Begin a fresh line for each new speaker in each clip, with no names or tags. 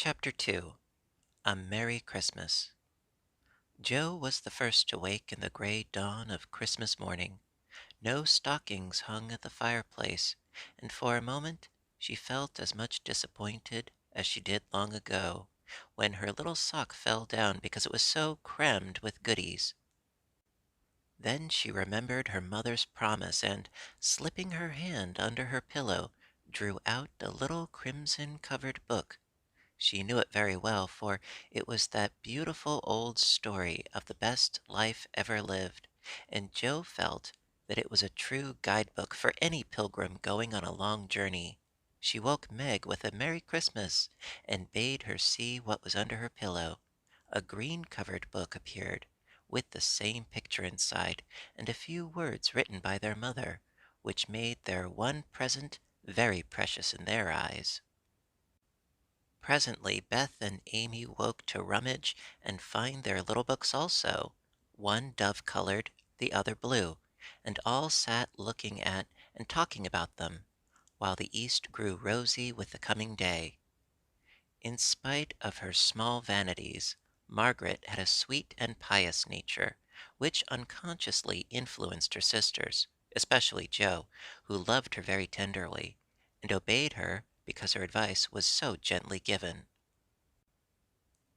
Chapter 2. A Merry Christmas. Joe was the first to wake in the gray dawn of Christmas morning. No stockings hung at the fireplace, and for a moment she felt as much disappointed as she did long ago, when her little sock fell down because it was so crammed with goodies. Then she remembered her mother's promise and, slipping her hand under her pillow, drew out a little crimson-covered book. She knew it very well, for it was that beautiful old story of the best life ever lived, and Joe felt that it was a true guidebook for any pilgrim going on a long journey. She woke Meg with a Merry Christmas and bade her see what was under her pillow. A green-covered book appeared, with the same picture inside, and a few words written by their mother, which made their one present very precious in their eyes. Presently Beth and Amy woke to rummage and find their little books also, one dove-colored, the other blue, and all sat looking at and talking about them, while the east grew rosy with the coming day. In spite of her small vanities, Margaret had a sweet and pious nature, which unconsciously influenced her sisters, especially Jo, who loved her very tenderly, and obeyed her because her advice was so gently given.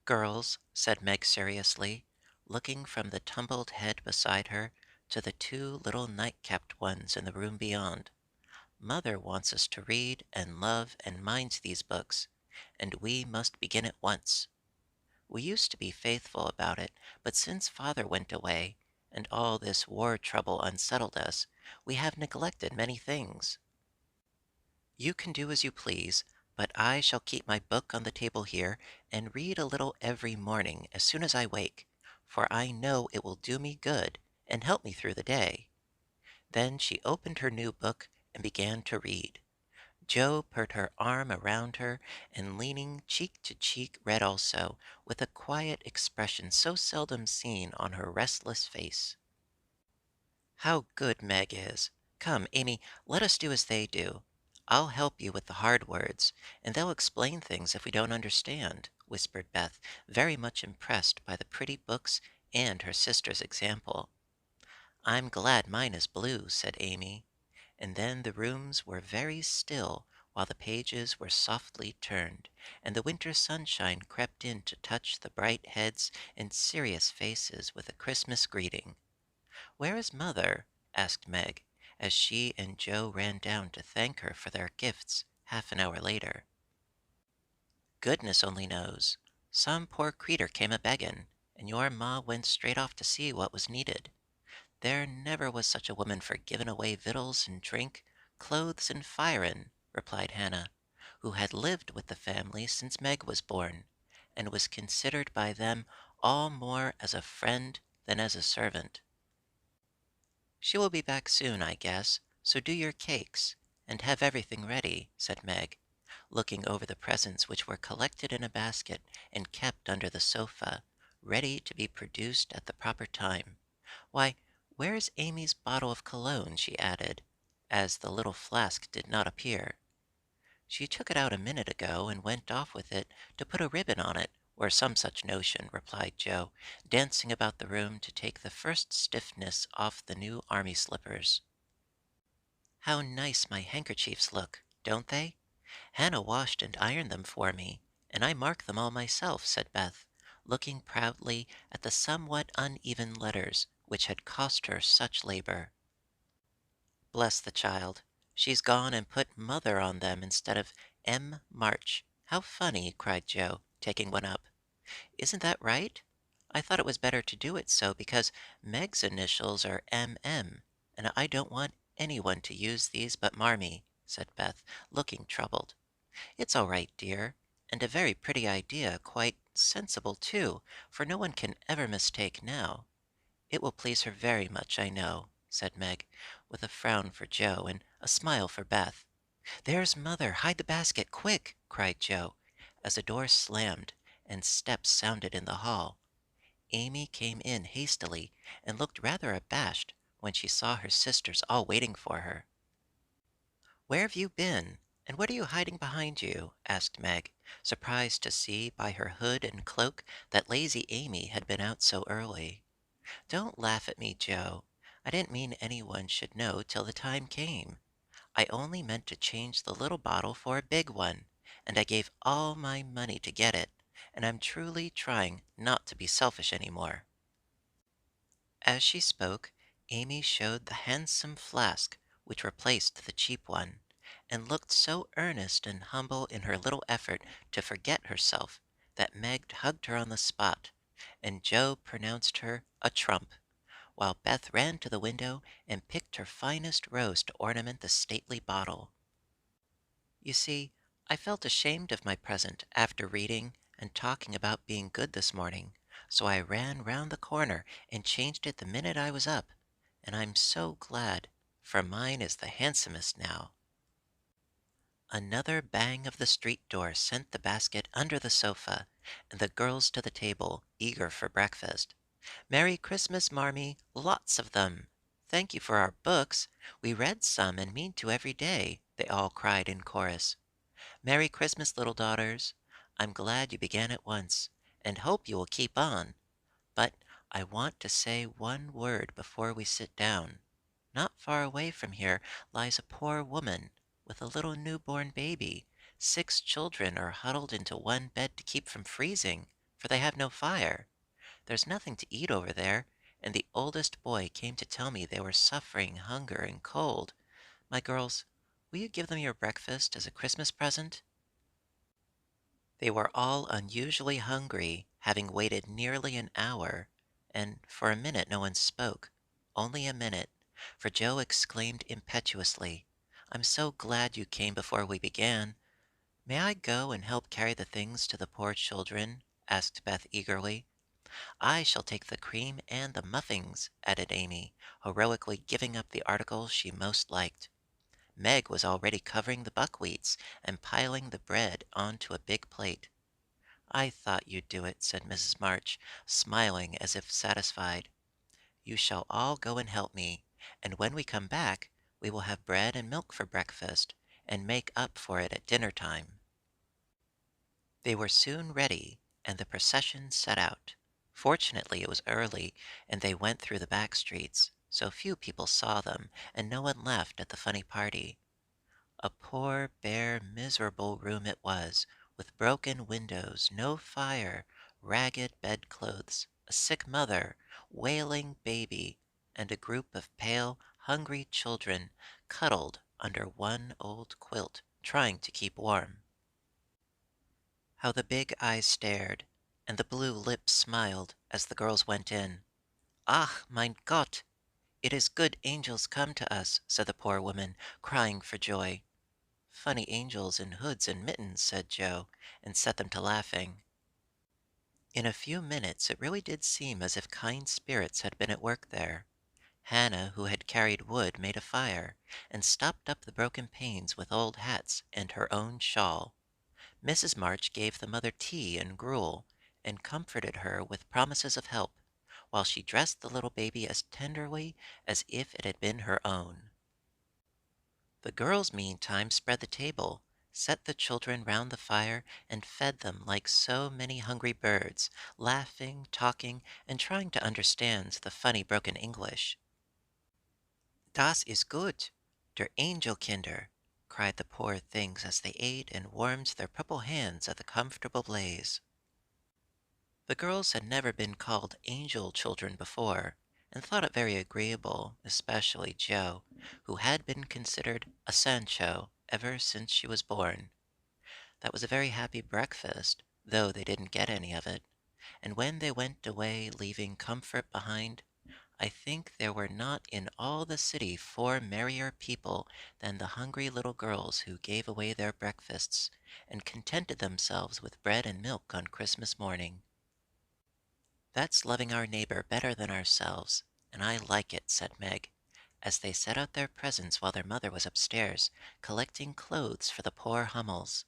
"Girls," said Meg seriously, looking from the tumbled head beside her to the two little night-capped ones in the room beyond, "Mother wants us to read and love and mind these books, and we must begin at once. We used to be faithful about it, but since Father went away, and all this war trouble unsettled us, we have neglected many things. You can do as you please, but I shall keep my book on the table here and read a little every morning as soon as I wake, for I know it will do me good and help me through the day." Then she opened her new book and began to read. Jo put her arm around her, and leaning cheek to cheek read also, with a quiet expression so seldom seen on her restless face. "How good Meg is! Come, Amy, let us do as they do. I'll help you with the hard words, and they'll explain things if we don't understand," whispered Beth, very much impressed by the pretty books and her sister's example. "I'm glad mine is blue," said Amy. And then the rooms were very still while the pages were softly turned, and the winter sunshine crept in to touch the bright heads and serious faces with a Christmas greeting. "Where is Mother?" asked Meg, as she and Jo ran down to thank her for their gifts half an hour later. "Goodness only knows. Some poor creetur came a beggin', and your ma went straight off to see what was needed. There never was such a woman for givin' away victuals and drink, clothes and firin'," replied Hannah, who had lived with the family since Meg was born, and was considered by them all more as a friend than as a servant. "She will be back soon, I guess, so do your cakes, and have everything ready," said Meg, looking over the presents which were collected in a basket and kept under the sofa, ready to be produced at the proper time. "Why, where is Amy's bottle of cologne?" she added, as the little flask did not appear. "She took it out a minute ago and went off with it to put a ribbon on it, or some such notion," replied Jo, dancing about the room to take the first stiffness off the new army slippers. "How nice my handkerchiefs look, don't they? Hannah washed and ironed them for me, and I marked them all myself," said Beth, looking proudly at the somewhat uneven letters which had cost her such labor. "Bless the child! She's gone and put Mother on them instead of M. March. How funny!" cried Jo, taking one up. "Isn't that right? I thought it was better to do it so because Meg's initials are M.M., and I don't want anyone to use these but Marmee," said Beth, looking troubled. "It's all right, dear, and a very pretty idea, quite sensible too, for no one can ever mistake now. It will please her very much, I know," said Meg, with a frown for Jo and a smile for Beth. "There's Mother! Hide the basket, quick!" cried Jo, as a door slammed and steps sounded in the hall. Amy came in hastily and looked rather abashed when she saw her sisters all waiting for her. "Where have you been, and what are you hiding behind you?" asked Meg, surprised to see by her hood and cloak that lazy Amy had been out so early. Don't laugh at me, Joe. I didn't mean anyone should know till the time came. I only meant to change the little bottle for a big one, and I gave all my money to get it, and I'm truly trying not to be selfish any more." As she spoke, Amy showed the handsome flask which replaced the cheap one, and looked so earnest and humble in her little effort to forget herself that Meg hugged her on the spot, and Joe pronounced her a trump, while Beth ran to the window and picked her finest rose to ornament the stately bottle. You see, I felt ashamed of my present after reading and talking about being good this morning, so I ran round the corner and changed it the minute I was up, and I'm so glad, for mine is the handsomest now. Another bang of the street door sent the basket under the sofa, and the girls to the table, eager for breakfast. "Merry Christmas, Marmee! Lots of them! Thank you for our books. We read some and mean to every day," they all cried in chorus. "Merry Christmas, little daughters! I'm glad you began at once, and hope you will keep on. But I want to say one word before we sit down. Not far away from here lies a poor woman with a little newborn baby. 6 children are huddled into one bed to keep from freezing, for they have no fire. There's nothing to eat over there, and the oldest boy came to tell me they were suffering hunger and cold. My girls, will you give them your breakfast as a Christmas present?" They were all unusually hungry, having waited nearly an hour, and for a minute no one spoke. Only a minute, for Joe exclaimed impetuously, "I'm so glad you came before we began. May I go and help carry the things to the poor children?" asked Beth eagerly. "I shall take the cream and the muffins," added Amy, heroically giving up the article she most liked. Meg was already covering the buckwheats and piling the bread onto a big plate. "I thought you'd do it," said Mrs. March, smiling as if satisfied. "You shall all go and help me, and when we come back we will have bread and milk for breakfast, and make up for it at dinner time." They were soon ready, and the procession set out. Fortunately it was early, and they went through the back streets, so few people saw them, and no one laughed at the funny party. A poor, bare, miserable room it was, with broken windows, no fire, ragged bedclothes, a sick mother, wailing baby, and a group of pale, hungry children cuddled under one old quilt, trying to keep warm. How the big eyes stared, and the blue lips smiled as the girls went in. "Ach, mein Gott! It is good angels come to us," said the poor woman, crying for joy. "Funny angels in hoods and mittens," said Joe, and set them to laughing. In a few minutes it really did seem as if kind spirits had been at work there. Hannah, who had carried wood, made a fire, and stopped up the broken panes with old hats and her own shawl. Mrs. March gave the mother tea and gruel, and comforted her with promises of help, while she dressed the little baby as tenderly as if it had been her own. The girls meantime spread the table, set the children round the fire, and fed them like so many hungry birds, laughing, talking, and trying to understand the funny broken English. "Das ist gut, der Angelkinder," cried the poor things as they ate and warmed their purple hands at the comfortable blaze. The girls had never been called angel children before, and thought it very agreeable, especially Jo, who had been considered a Sancho ever since she was born. That was a very happy breakfast, though they didn't get any of it, and when they went away leaving comfort behind, I think there were not in all the city 4 merrier people than the hungry little girls who gave away their breakfasts, and contented themselves with bread and milk on Christmas morning. "That's loving our neighbor better than ourselves, and I like it," said Meg, as they set out their presents while their mother was upstairs, collecting clothes for the poor Hummels.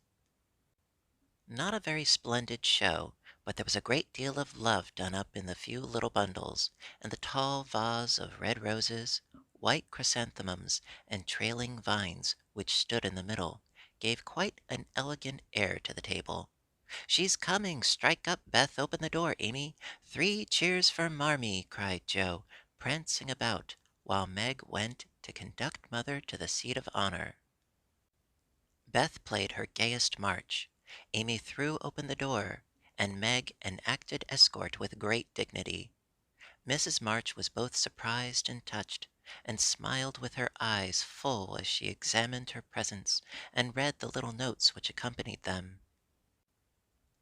Not a very splendid show, but there was a great deal of love done up in the few little bundles, and the tall vase of red roses, white chrysanthemums, and trailing vines, which stood in the middle, gave quite an elegant air to the table. "She's coming! Strike up, Beth! Open the door, Amy! 3 cheers for Marmee!" cried Joe, prancing about, while Meg went to conduct Mother to the seat of honor. Beth played her gayest march. Amy threw open the door, and Meg enacted escort with great dignity. Mrs. March was both surprised and touched, and smiled with her eyes full as she examined her presents and read the little notes which accompanied them.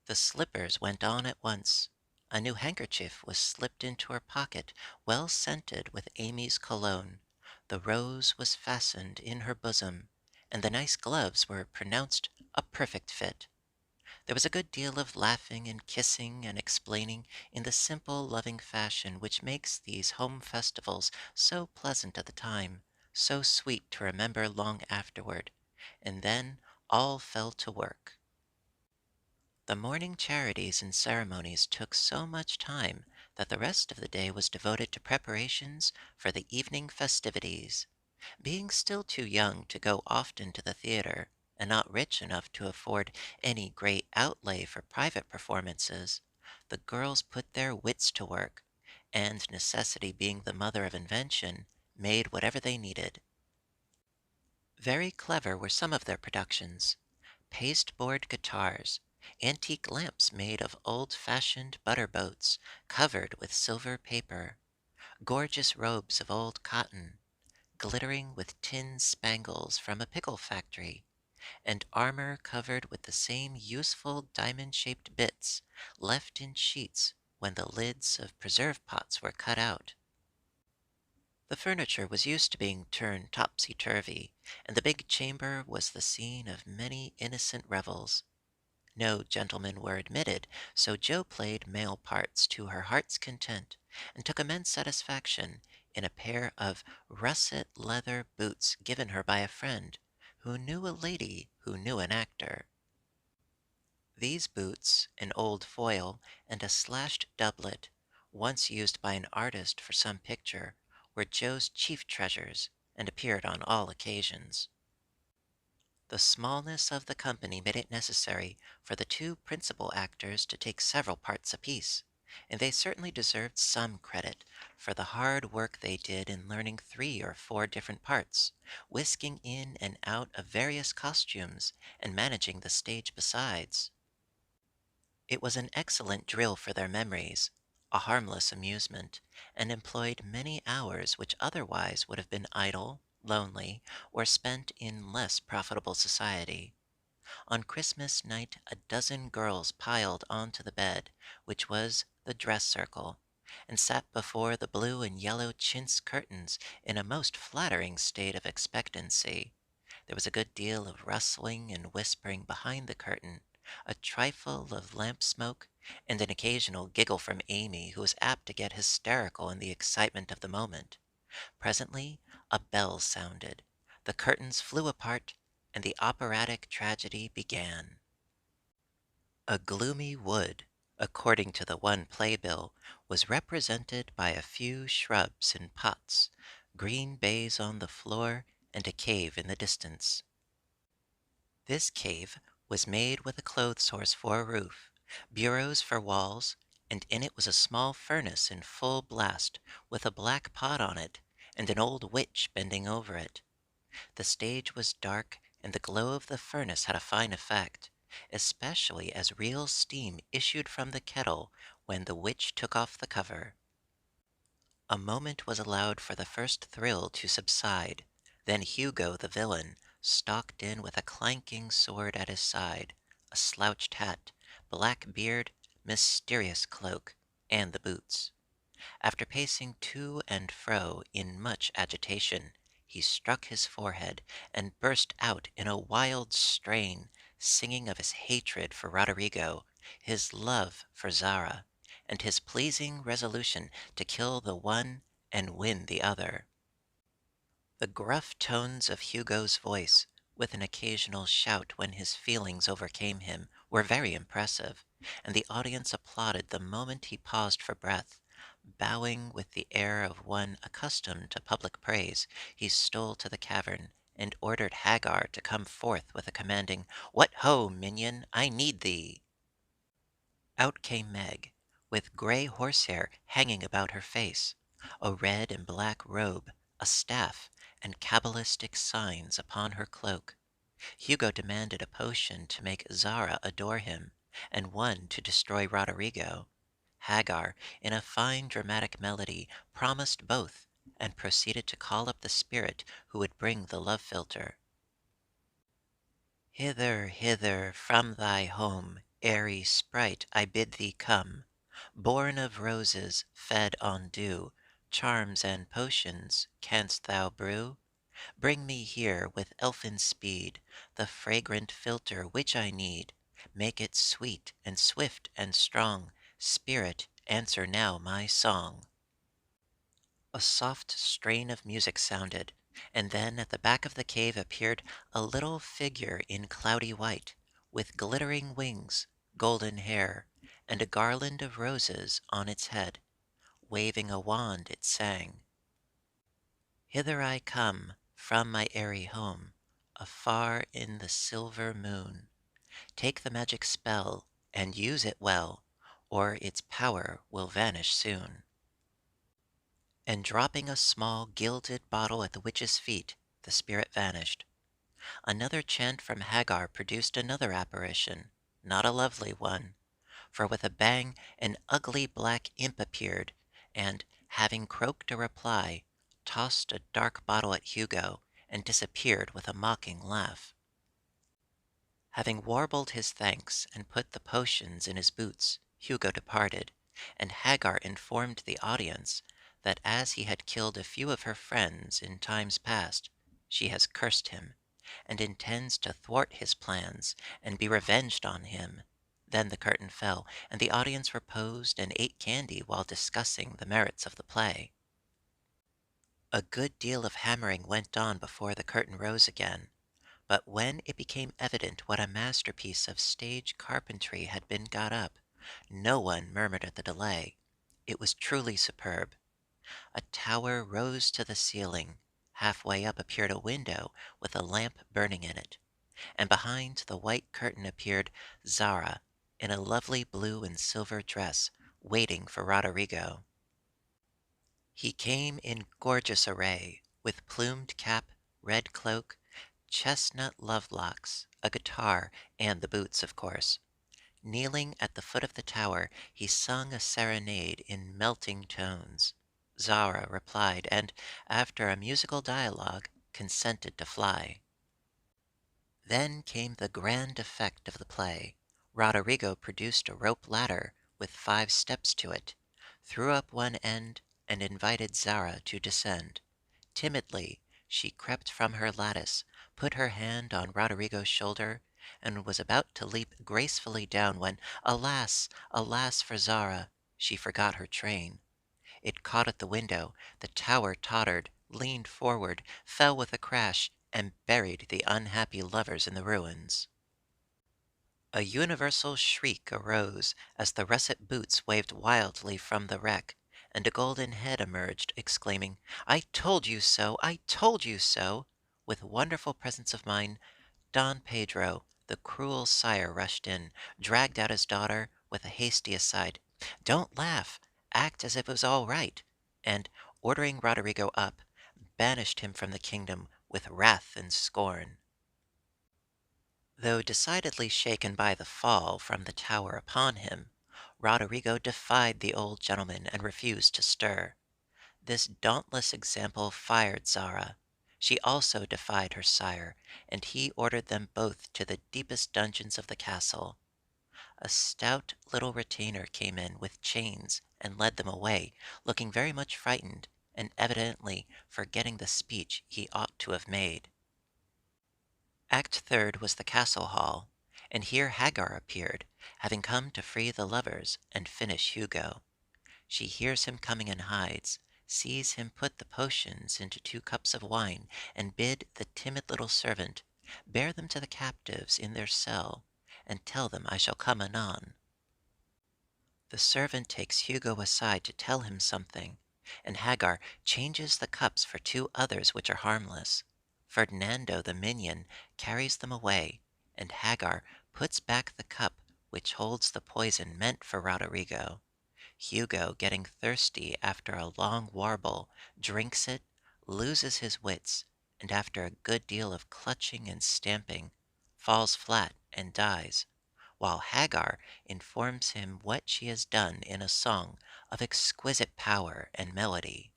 The slippers went on at once. A new handkerchief was slipped into her pocket, well scented with Amy's cologne. The rose was fastened in her bosom, and the nice gloves were pronounced a perfect fit. There was a good deal of laughing and kissing and explaining in the simple, loving fashion which makes these home festivals so pleasant at the time, so sweet to remember long afterward. And then all fell to work. The morning charities and ceremonies took so much time that the rest of the day was devoted to preparations for the evening festivities. Being still too young to go often to the theater, and not rich enough to afford any great outlay for private performances, the girls put their wits to work, and necessity being the mother of invention, made whatever they needed. Very clever were some of their productions: pasteboard guitars, antique lamps made of old-fashioned butter boats covered with silver paper, gorgeous robes of old cotton, glittering with tin spangles from a pickle factory, and armor covered with the same useful diamond-shaped bits left in sheets when the lids of preserve pots were cut out. The furniture was used to being turned topsy-turvy, and the big chamber was the scene of many innocent revels. No gentlemen were admitted, so Joe played male parts to her heart's content, and took immense satisfaction in a pair of russet leather boots given her by a friend, who knew a lady who knew an actor. These boots, an old foil, and a slashed doublet, once used by an artist for some picture, were Joe's chief treasures, and appeared on all occasions. The smallness of the company made it necessary for the 2 principal actors to take several parts apiece, and they certainly deserved some credit for the hard work they did in learning 3 or 4 different parts, whisking in and out of various costumes, and managing the stage besides. It was an excellent drill for their memories, a harmless amusement, and employed many hours which otherwise would have been idle, lonely, or spent in less profitable society. On Christmas night a dozen girls piled onto the bed, which was the dress circle, and sat before the blue and yellow chintz curtains in a most flattering state of expectancy. There was a good deal of rustling and whispering behind the curtain, a trifle of lamp smoke, and an occasional giggle from Amy, who was apt to get hysterical in the excitement of the moment. Presently a bell sounded, the curtains flew apart, and the operatic tragedy began. A gloomy wood, according to the one playbill, was represented by a few shrubs in pots, green baize on the floor, and a cave in the distance. This cave was made with a clothes horse for a roof, bureaus for walls, and in it was a small furnace in full blast, with a black pot on it, and an old witch bending over it. The stage was dark, and the glow of the furnace had a fine effect, especially as real steam issued from the kettle when the witch took off the cover. A moment was allowed for the first thrill to subside. Then Hugo, the villain, stalked in with a clanking sword at his side, a slouched hat, black beard, mysterious cloak, and the boots. After pacing to and fro in much agitation, he struck his forehead and burst out in a wild strain, singing of his hatred for Roderigo, his love for Zara, and his pleasing resolution to kill the one and win the other. The gruff tones of Hugo's voice, with an occasional shout when his feelings overcame him, were very impressive, and the audience applauded the moment he paused for breath. Bowing with the air of one accustomed to public praise, he stole to the cavern and ordered Hagar to come forth with a commanding, "What ho, minion, I need thee!" Out came Meg, with gray horsehair hanging about her face, a red and black robe, a staff, and cabalistic signs upon her cloak. Hugo demanded a potion to make Zara adore him, and one to destroy Roderigo. Hagar, in a fine dramatic melody, promised both, and proceeded to call up the spirit who would bring the love philtre. Hither, hither, from thy home, airy sprite, I bid thee come, born of roses, fed on dew, charms and potions canst thou brew? Bring me here with elfin speed the fragrant philtre which I need. Make it sweet and swift and strong. Spirit, answer now my song. A soft strain of music sounded, and then at the back of the cave appeared a little figure in cloudy white, with glittering wings, golden hair, and a garland of roses on its head. Waving a wand, it sang, "Hither I come from my airy home, afar in the silver moon. Take the magic spell, and use it well, or its power will vanish soon." And dropping a small gilded bottle at the witch's feet, the spirit vanished. Another chant from Hagar produced another apparition, not a lovely one, for with a bang an ugly black imp appeared, and, having croaked a reply, tossed a dark bottle at Hugo, and disappeared with a mocking laugh. Having warbled his thanks and put the potions in his boots, Hugo departed, and Hagar informed the audience that as he had killed a few of her friends in times past, she has cursed him, and intends to thwart his plans and be revenged on him. Then the curtain fell, and the audience reposed and ate candy while discussing the merits of the play. A good deal of hammering went on before the curtain rose again. But when it became evident what a masterpiece of stage carpentry had been got up, no one murmured at the delay. It was truly superb. A tower rose to the ceiling. Halfway up appeared a window with a lamp burning in it, and behind the white curtain appeared Zara in a lovely blue and silver dress, waiting for Roderigo. He came in gorgeous array, with plumed cap, red cloak, chestnut love-locks, a guitar, and the boots, of course. Kneeling at the foot of the tower, he sung a serenade in melting tones. Zara replied, and, after a musical dialogue, consented to fly. Then came the grand effect of the play. Roderigo produced a rope ladder with 5 steps to it, threw up one end, and invited Zara to descend. Timidly she crept from her lattice, put her hand on Roderigo's shoulder, and was about to leap gracefully down when, alas, alas for Zara, she forgot her train. It caught at the window, the tower tottered, leaned forward, fell with a crash, and buried the unhappy lovers in the ruins. A universal shriek arose as the russet boots waved wildly from the wreck, and a golden head emerged, exclaiming, "I told you so! I told you so!" With wonderful presence of mind, Don Pedro, the cruel sire, rushed in, dragged out his daughter with a hasty aside, "Don't laugh! Act as if it was all right!" and, ordering Roderigo up, banished him from the kingdom with wrath and scorn. Though decidedly shaken by the fall from the tower upon him, Roderigo defied the old gentleman and refused to stir. This dauntless example fired Zara. She also defied her sire, and he ordered them both to the deepest dungeons of the castle. A stout little retainer came in with chains and led them away, looking very much frightened, and evidently forgetting the speech he ought to have made. Act third was the castle hall, and here Hagar appeared, having come to free the lovers and finish Hugo. She hears him coming and hides, sees him put the potions into 2 cups of wine, and bid the timid little servant bear them to the captives in their cell, and tell them I shall come anon. The servant takes Hugo aside to tell him something, and Hagar changes the cups for 2 others which are harmless. Ferdinando the minion carries them away, and Hagar puts back the cup which holds the poison meant for Roderigo. Hugo, getting thirsty after a long warble, drinks it, loses his wits, and after a good deal of clutching and stamping, falls flat and dies, while Hagar informs him what she has done in a song of exquisite power and melody.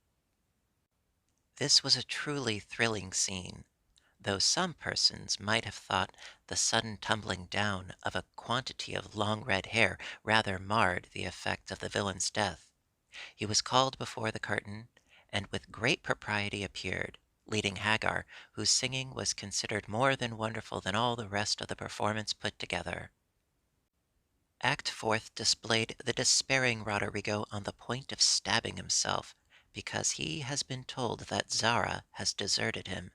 This was a truly thrilling scene, though some persons might have thought the sudden tumbling down of a quantity of long red hair rather marred the effect of the villain's death. He was called before the curtain, and with great propriety appeared, leading Hagar, whose singing was considered more than wonderful than all the rest of the performance put together. Act Fourth displayed the despairing Roderigo on the point of stabbing himself, because he has been told that Zara has deserted him.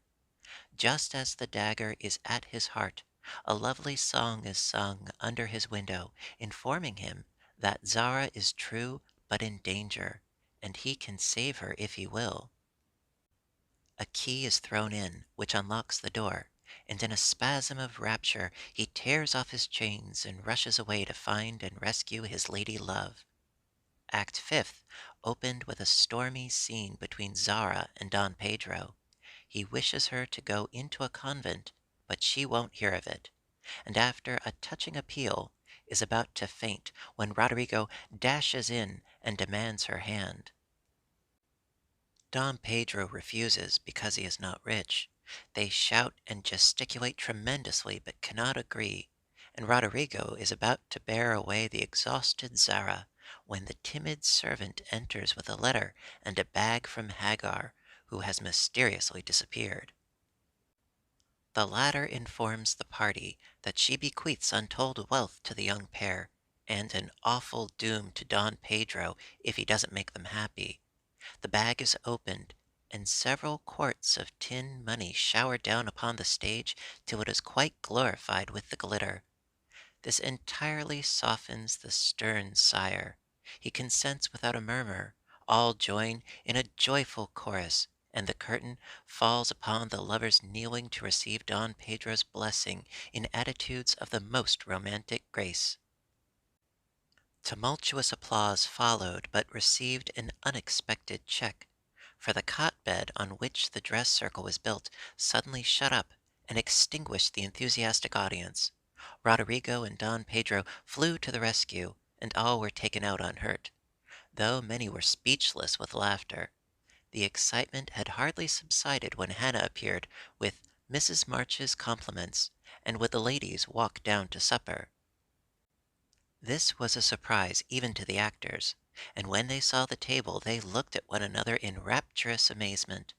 Just as the dagger is at his heart, a lovely song is sung under his window, informing him that Zara is true but in danger, and he can save her if he will. A key is thrown in, which unlocks the door, and in a spasm of rapture he tears off his chains and rushes away to find and rescue his lady love. Act Fifth opened with a stormy scene between Zara and Don Pedro. He wishes her to go into a convent, but she won't hear of it, and after a touching appeal, is about to faint when Roderigo dashes in and demands her hand. Don Pedro refuses because he is not rich. They shout and gesticulate tremendously but cannot agree, and Roderigo is about to bear away the exhausted Zara when the timid servant enters with a letter and a bag from Hagar, who has mysteriously disappeared. The latter informs the party that she bequeaths untold wealth to the young pair, and an awful doom to Don Pedro if he doesn't make them happy. The bag is opened, and several quarts of tin money shower down upon the stage till it is quite glorified with the glitter. This entirely softens the stern sire. He consents without a murmur. All join in a joyful chorus, and the curtain falls upon the lovers kneeling to receive Don Pedro's blessing in attitudes of the most romantic grace. Tumultuous applause followed, but received an unexpected check, for the cot bed on which the dress circle was built suddenly shut up and extinguished the enthusiastic audience. Roderigo and Don Pedro flew to the rescue, and all were taken out unhurt, though many were speechless with laughter. The excitement had hardly subsided when Hannah appeared with Mrs. March's compliments, and with the ladies walked down to supper. This was a surprise even to the actors, and when they saw the table they looked at one another in rapturous amazement.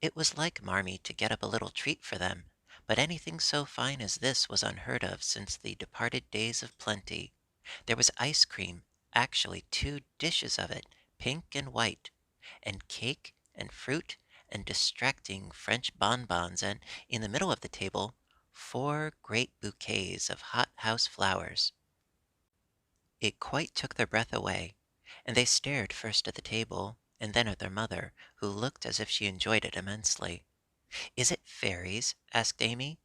It was like Marmee to get up a little treat for them, but anything so fine as this was unheard of since the departed days of plenty. There was ice cream, actually 2 dishes of it, pink and white, and cake and fruit and distracting French bonbons, and in the middle of the table 4 great bouquets of hothouse flowers. It quite took their breath away, and they stared first at the table and then at their mother, who looked as if she enjoyed it immensely. "Is it fairies?" asked Amy.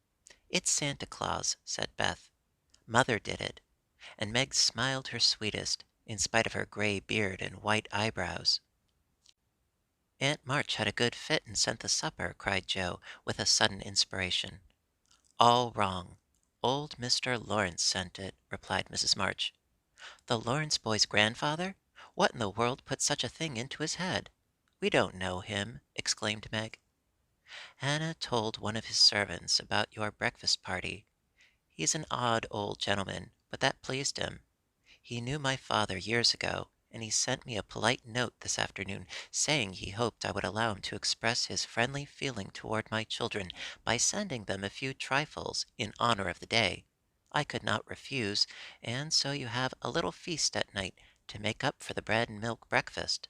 "It's Santa Claus," said Beth. "Mother did it." And Meg smiled her sweetest, in spite of her gray beard and white eyebrows. "Aunt March had a good fit and sent the supper," cried Joe, with a sudden inspiration. "All wrong. Old Mr. Lawrence sent it," replied Mrs. March. "The Lawrence boy's grandfather? What in the world put such a thing into his head? We don't know him," exclaimed Meg. "Hannah told one of his servants about your breakfast party. He's an odd old gentleman, but that pleased him. He knew my father years ago, and he sent me a polite note this afternoon, saying he hoped I would allow him to express his friendly feeling toward my children by sending them a few trifles in honor of the day. I could not refuse, and so you have a little feast at night to make up for the bread and milk breakfast."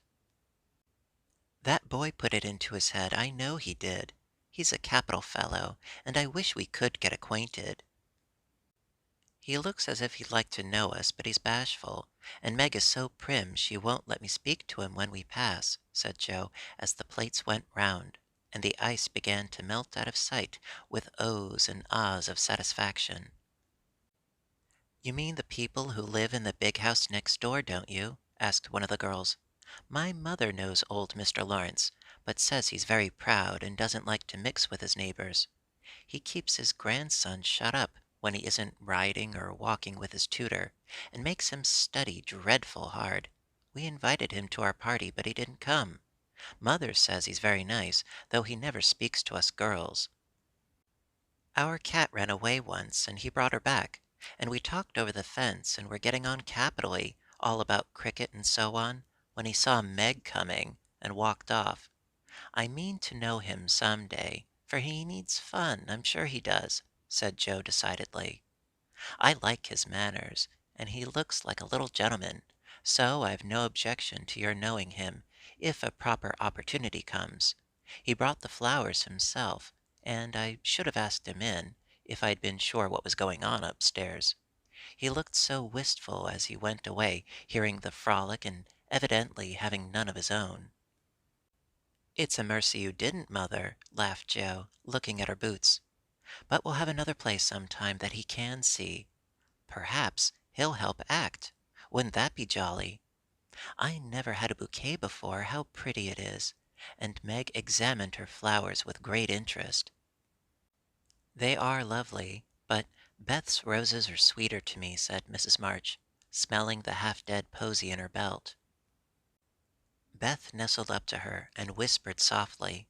"That boy put it into his head, I know he did. He's a capital fellow, and I wish we could get acquainted. He looks as if he'd like to know us, but he's bashful, and Meg is so prim she won't let me speak to him when we pass," said Joe, as the plates went round. and the ice began to melt out of sight with ohs and ahs of satisfaction. "You mean the people who live in the big house next door, don't you?" asked one of the girls. "My mother knows old Mr. Lawrence, but says he's very proud and doesn't like to mix with his neighbors. He keeps his grandson shut up when he isn't riding or walking with his tutor, and makes him study dreadful hard. We invited him to our party, but he didn't come. Mother says he's very nice, though he never speaks to us girls. Our cat ran away once, and he brought her back, and we talked over the fence and were getting on capitally, all about cricket and so on, when he saw Meg coming and walked off. I mean to know him some day, for he needs fun, I'm sure he does," said Joe decidedly. "I like his manners, and he looks like a little gentleman, so I've no objection to your knowing him, if a proper opportunity comes. He brought the flowers himself, and I should have asked him in, if I'd been sure what was going on upstairs. He looked so wistful as he went away, hearing the frolic and evidently having none of his own." "It's a mercy you didn't, Mother," laughed Joe, looking at her boots. "But we'll have another play sometime that he can see. Perhaps he'll help act. Wouldn't that be jolly? I never had a bouquet before. How pretty it is!" And Meg examined her flowers with great interest. "They are lovely, but Beth's roses are sweeter to me," said Mrs. March, smelling the half-dead posy in her belt. Beth nestled up to her and whispered softly,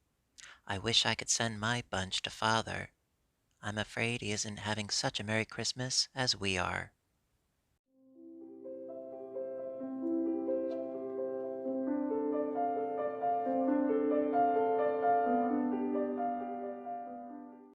"I wish I could send my bunch to Father. I'm afraid he isn't having such a Merry Christmas as we are."